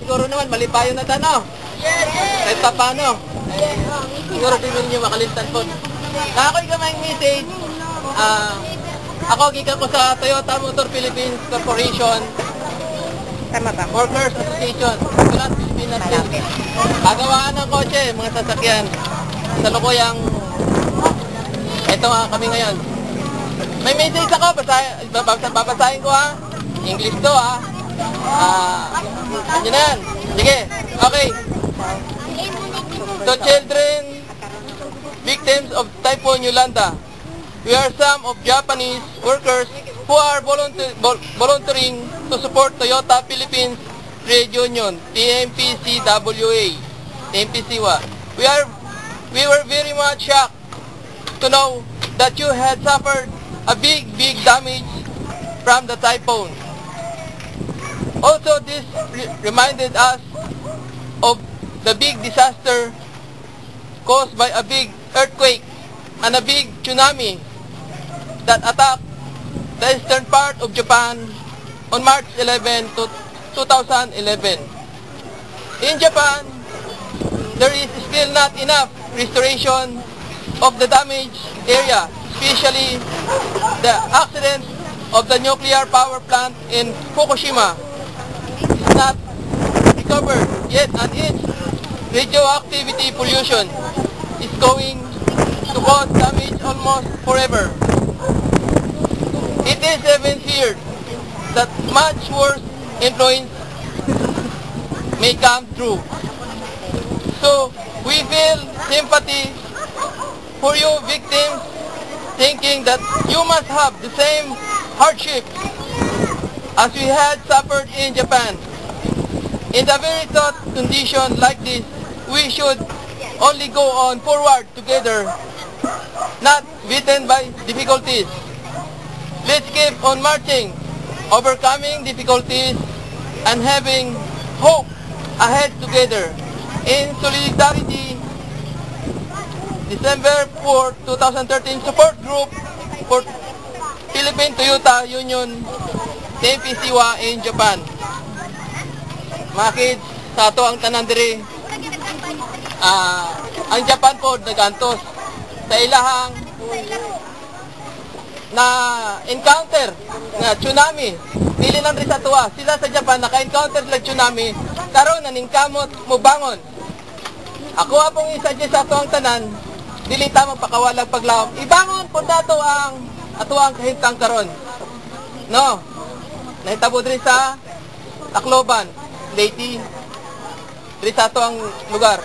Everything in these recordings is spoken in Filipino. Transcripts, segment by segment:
siguro naman, mali pa yun na tanong. Kahit pa paano. Siguro din ninyo makalimutan po. Ako'y kamay message. Ako, gikan ko sa Toyota Motor Philippines Corporation. Tama ba? Workers Association. Tulan, Pilipinas. Pagawaan ng kotse, mga sasakyan. Sa lukuyang, ito nga kami ngayon. May message ako, babasahin ko ha. English to ha. Yun na yan. Sige, okay. To children, victims of Typhoon Yolanda, we are some of Japanese workers who are volunteering to support Toyota Philippines Trade Union, TMPCWA, TMPCWA. We were very much shocked to know that you had suffered a big damage from the typhoon. Also, this reminded us of the big disaster caused by a big earthquake and a big tsunami that attacked the eastern part of Japan on March 11, 2011. In Japan, there is still not enough restoration of the damaged area, especially the accident of the nuclear power plant in Fukushima is not recovered yet, and its radioactivity pollution is going to cause damage almost forever. It is even feared that much worse influence may come true. So, we feel sympathy for you victims, thinking that you must have the same hardship as we had suffered in Japan. In the very tough condition like this, we should only go on forward together, not beaten by difficulties. Let's keep on marching, overcoming difficulties, and having hope ahead together. In solidarity, December 4, 2013 support group for Philippine Toyota Union, TMPCWA in Japan. Mga kids, sa ato ang tanan diri, ang Japan po nagantos sa ilahang na encounter na tsunami. Dili lang rin sa tuwa, sila sa Japan naka-encounter sila tsunami, karon naningkamot mo bangon. Ako apong isa-suggest sa ato ang tanan, dili ta magpakawalag paglawom. Ibangon po nato ang atuang kahintang karon. No. Nahitabo diri sa Tacloban, Leyte. Diri sa ato ang lugar.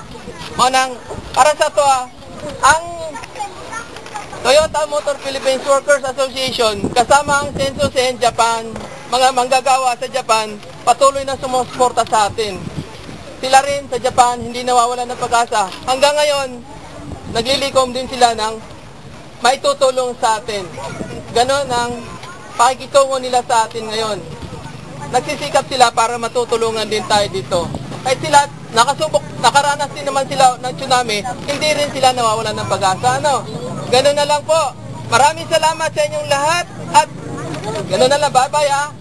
Manang para sa ato ang Toyota Motor Philippines Workers Association kasama ang Senso-Sen Japan, mga manggagawa sa Japan, patuloy na sumusuporta sa atin. Sila rin sa Japan hindi nawawalan ng pag-asa. Hanggang ngayon, naglilikom din sila ng may tutulong sa atin. Ganon ang pakikitungo nila sa atin ngayon. Nagsisikap sila para matutulungan din tayo dito. Kahit sila, nakaranas din naman sila ng tsunami, hindi rin sila nawawalan ng pag-asa. Ano? Ganon na lang po. Maraming salamat sa inyong lahat at ganon na lang. Bye-bye ha.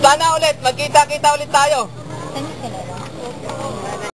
Sana ulit, magkita-kita ulit tayo.